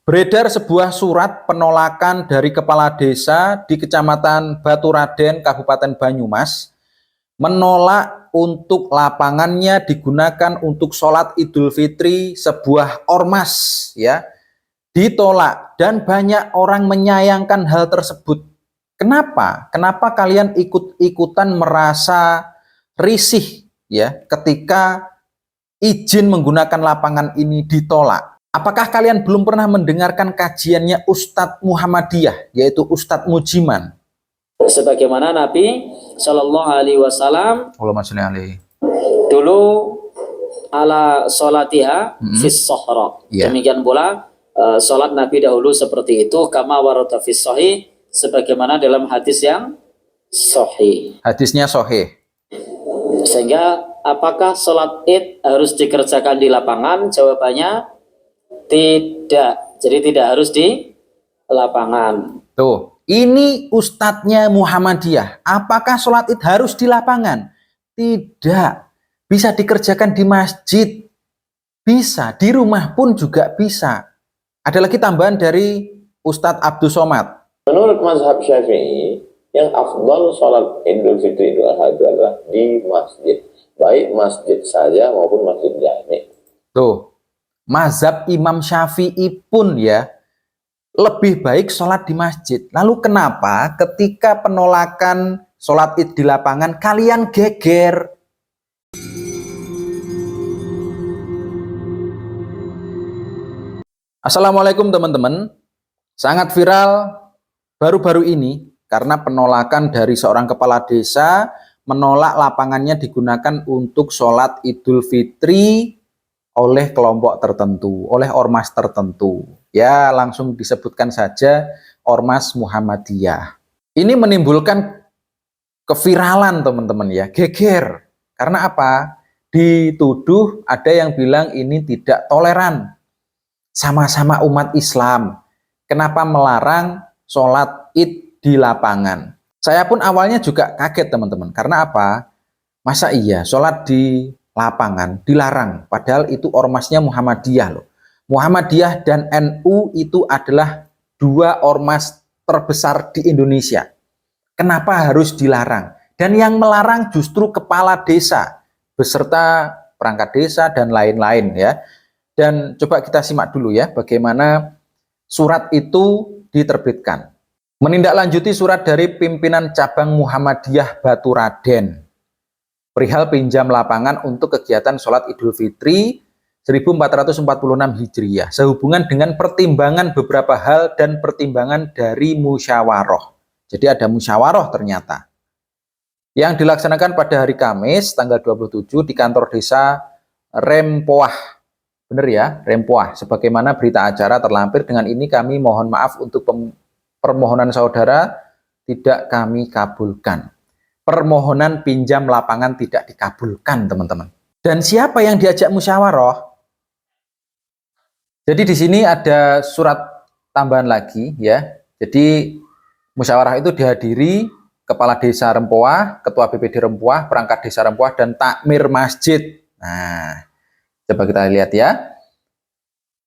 Beredar sebuah surat penolakan dari kepala desa di Kecamatan Baturaden, Kabupaten Banyumas, menolak untuk lapangannya digunakan untuk sholat Idul Fitri sebuah ormas, ya, ditolak dan banyak orang menyayangkan hal tersebut. Kenapa? Kenapa kalian ikut-ikutan merasa risih, ya, ketika izin menggunakan lapangan ini ditolak? Apakah kalian belum pernah mendengarkan kajiannya Ustadz Muhammadiyah, yaitu Ustadz Mujiman? Sebagaimana Nabi Shallallahu Alaihi Wasallam dulu ala solatiha fis sohra. Demikian pula sholat Nabi dahulu seperti itu, kama warata fis sahih, sebagaimana dalam hadis yang sahih. Hadisnya sahih. Sehingga apakah sholat id harus dikerjakan di lapangan? Jawabannya tidak. Jadi tidak harus di lapangan. Tuh, ini ustadznya Muhammadiyah. Apakah sholat id harus di lapangan? Tidak. Bisa dikerjakan di masjid. Bisa. Di rumah pun juga bisa. Ada lagi tambahan dari Ustadz Abdul Somad. Menurut mazhab Syafi'i, yang afdal sholat Idul Fitri Idul Adha adalah di masjid. Baik masjid saja maupun masjid jami. Tuh. Mazhab Imam Syafi'i pun ya lebih baik sholat di masjid. Lalu kenapa ketika penolakan sholat id di lapangan kalian geger? Assalamualaikum teman-teman. Sangat viral baru-baru ini karena penolakan dari seorang kepala desa menolak lapangannya digunakan untuk sholat Idul Fitri oleh kelompok tertentu, oleh ormas tertentu. Ya, langsung disebutkan saja ormas Muhammadiyah. Ini menimbulkan keviralan teman-teman ya, geger. Karena apa? Dituduh ada yang bilang ini tidak toleran. Sama-sama umat Islam. Kenapa melarang sholat id di lapangan? Saya pun awalnya juga kaget teman-teman. Karena apa? Masa iya sholat di lapangan dilarang, padahal itu ormasnya Muhammadiyah loh. Muhammadiyah dan NU itu adalah dua ormas terbesar di Indonesia. Kenapa harus dilarang? Dan yang melarang justru kepala desa beserta perangkat desa dan lain-lain ya. Dan coba kita simak dulu ya bagaimana surat itu diterbitkan. Menindaklanjuti surat dari pimpinan cabang Muhammadiyah Baturaden perihal pinjam lapangan untuk kegiatan sholat Idul Fitri 1446 Hijriah sehubungan dengan pertimbangan beberapa hal dan pertimbangan dari musyawarah. Jadi ada musyawarah ternyata yang dilaksanakan pada hari Kamis tanggal 27 di kantor desa Rempoah. Benar ya, Rempoah. Sebagaimana berita acara terlampir, dengan ini kami mohon maaf untuk permohonan saudara tidak kami kabulkan. Permohonan pinjam lapangan tidak dikabulkan, teman-teman. Dan siapa yang diajak musyawarah? Jadi di sini ada surat tambahan lagi ya. Jadi musyawarah itu dihadiri kepala desa Rempoah, ketua BPD Rempoah, perangkat desa Rempoah, dan takmir masjid. Nah, coba kita lihat ya.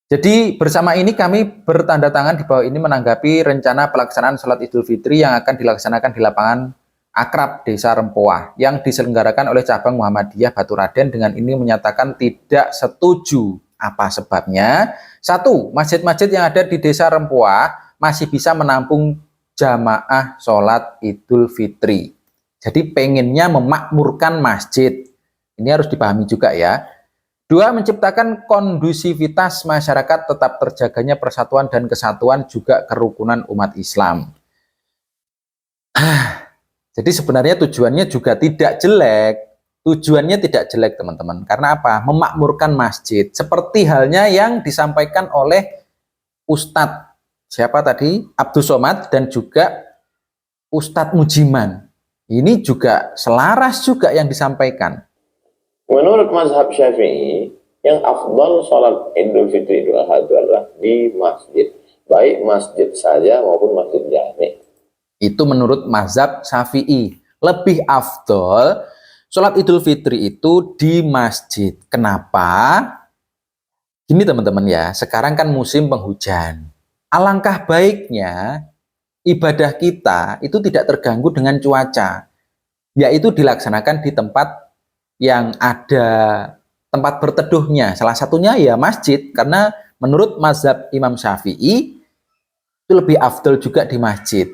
Jadi bersama ini kami bertanda tangan di bawah ini menanggapi rencana pelaksanaan sholat Idul Fitri yang akan dilaksanakan di lapangan Akrab Desa Rempoah yang diselenggarakan oleh cabang Muhammadiyah Baturaden. Dengan ini menyatakan tidak setuju. Apa sebabnya? Satu, masjid-masjid yang ada di Desa Rempoah masih bisa menampung jamaah sholat Idul Fitri. Jadi pengennya memakmurkan masjid. Ini harus dipahami juga ya. Dua, menciptakan kondusivitas masyarakat tetap terjaganya persatuan dan kesatuan juga kerukunan umat Islam. Jadi sebenarnya tujuannya juga tidak jelek. Tujuannya tidak jelek teman-teman. Karena apa? Memakmurkan masjid. Seperti halnya yang disampaikan oleh Ustadz, siapa tadi? Abdul Somad dan juga Ustadz Mujiman. Ini juga selaras juga yang disampaikan. Menurut mazhab Syafi'i, yang afdal sholat Idul Fitri Idul Adha adalah di masjid. Baik masjid saja maupun masjid jami. Itu menurut mazhab Syafi'i. Lebih afdol sholat Idul Fitri itu di masjid. Kenapa? Gini teman-teman ya, sekarang kan musim penghujan. Alangkah baiknya ibadah kita itu tidak terganggu dengan cuaca, yaitu dilaksanakan di tempat yang ada tempat berteduhnya. Salah satunya ya masjid, karena menurut mazhab Imam Syafi'i itu lebih afdal juga di masjid.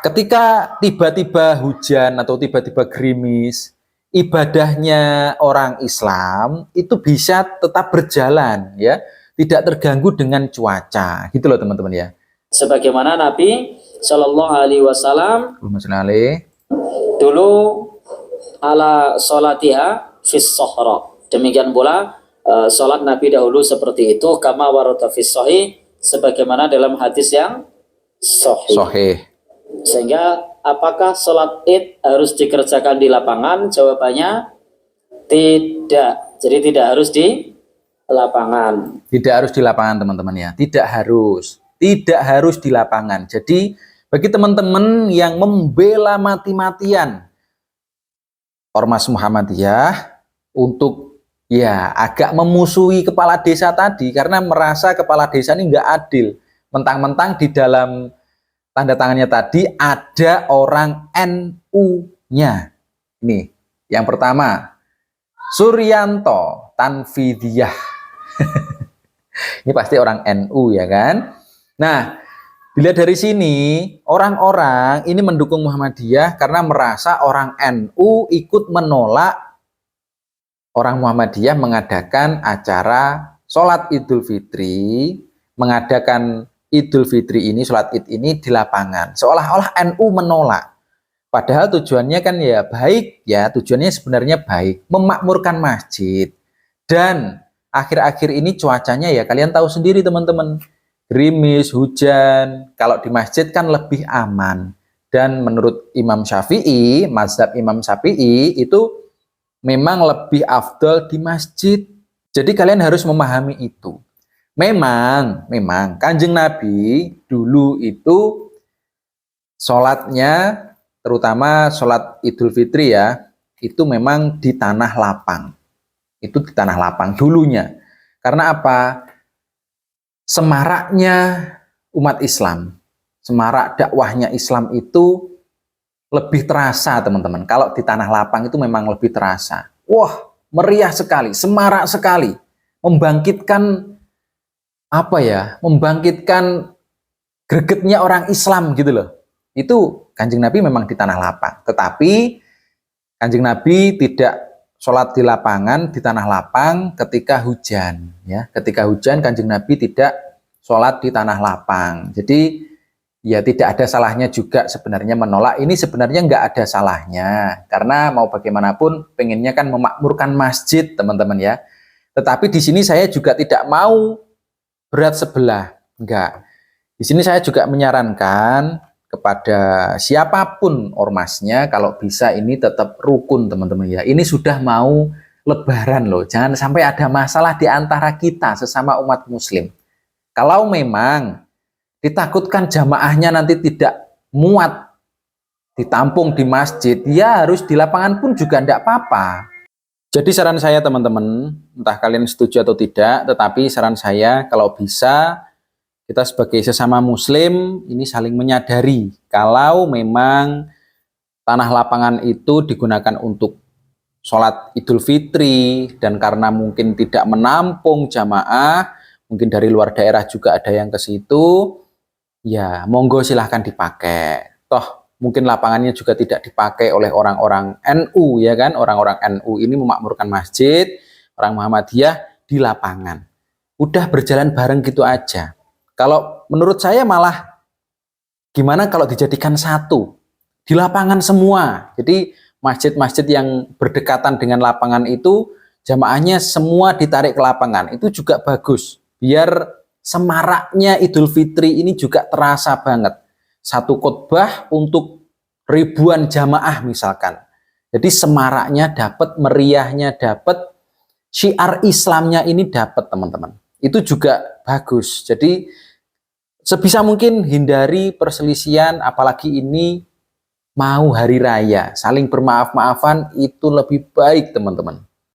Ketika tiba-tiba hujan atau tiba-tiba gerimis, ibadahnya orang Islam itu bisa tetap berjalan ya, tidak terganggu dengan cuaca, gitu loh teman-teman ya. Sebagaimana Nabi Shallallahu Alaihi Wasallam dulu ala solatiha fis sohra. Demikian pula sholat Nabi dahulu seperti itu, kama warata fis sahih, sebagaimana dalam hadis yang sahih. Sehingga apakah sholat id harus dikerjakan di lapangan? Jawabannya tidak. Jadi tidak harus di lapangan. Tidak harus di lapangan teman-teman ya. Tidak harus. Tidak harus di lapangan. Jadi bagi teman-teman yang membela mati-matian Ormas Muhammadiyah untuk ya agak memusuhi kepala desa tadi karena merasa kepala desa ini nggak adil. Mentang-mentang di dalam tanda tangannya tadi ada orang NU-nya. Ini yang pertama, Suryanto Tanfidiyah. Ini pasti orang NU ya kan? Nah, dilihat dari sini, orang-orang ini mendukung Muhammadiyah karena merasa orang NU ikut menolak orang Muhammadiyah mengadakan acara sholat Idul Fitri, mengadakan Idul Fitri ini, sholat Id ini di lapangan. Seolah-olah NU menolak. Padahal tujuannya kan ya baik ya, tujuannya sebenarnya baik, memakmurkan masjid. Dan akhir-akhir ini cuacanya ya kalian tahu sendiri teman-teman. Gerimis, hujan, kalau di masjid kan lebih aman. Dan menurut Imam Syafi'i, mazhab Imam Syafi'i itu memang lebih afdal di masjid. Jadi kalian harus memahami itu. Memang Kanjeng Nabi dulu itu sholatnya, terutama sholat Idul Fitri ya, itu memang di tanah lapang. Itu di tanah lapang dulunya. Karena apa? Semaraknya umat Islam, semarak dakwahnya Islam itu lebih terasa teman-teman. Kalau di tanah lapang itu memang lebih terasa. Wah, meriah sekali, semarak sekali. Membangkitkan apa ya? Membangkitkan gregetnya orang Islam gitu loh. Itu Kanjeng Nabi memang di tanah lapang. Tetapi Kanjeng Nabi tidak sholat di lapangan, di tanah lapang ketika hujan. Ya, ketika hujan Kanjeng Nabi tidak sholat di tanah lapang. Jadi ya tidak ada salahnya juga sebenarnya menolak. Ini sebenarnya nggak ada salahnya. Karena mau bagaimanapun pengennya kan memakmurkan masjid teman-teman ya. Tetapi di sini saya juga tidak mau berat sebelah. Enggak. Di sini saya juga menyarankan kepada siapapun ormasnya, kalau bisa ini tetap rukun teman-teman ya. Ini sudah mau lebaran loh, jangan sampai ada masalah di antara kita sesama umat muslim. Kalau memang ditakutkan jamaahnya nanti tidak muat ditampung di masjid, ya harus di lapangan pun juga tidak apa-apa. Jadi saran saya teman-teman, entah kalian setuju atau tidak, tetapi saran saya kalau bisa kita sebagai sesama muslim ini saling menyadari kalau memang tanah lapangan itu digunakan untuk sholat Idul Fitri dan karena mungkin tidak menampung jamaah, mungkin dari luar daerah juga ada yang ke situ, ya monggo silahkan dipakai. Toh mungkin lapangannya juga tidak dipakai oleh orang-orang NU ya kan, orang-orang NU ini memakmurkan masjid, orang Muhammadiyah di lapangan. Udah berjalan bareng gitu aja. Kalau menurut saya malah gimana kalau dijadikan satu di lapangan semua. Jadi masjid-masjid yang berdekatan dengan lapangan itu jamaahnya semua ditarik ke lapangan. Itu juga bagus. Biar semaraknya Idul Fitri ini juga terasa banget. Satu khotbah untuk ribuan jamaah misalkan. Jadi semaraknya dapat, meriahnya dapat, syiar Islamnya ini dapat teman-teman. Itu juga bagus. Jadi sebisa mungkin hindari perselisihan, apalagi ini mau hari raya. Saling bermaaf-maafan itu lebih baik teman-teman.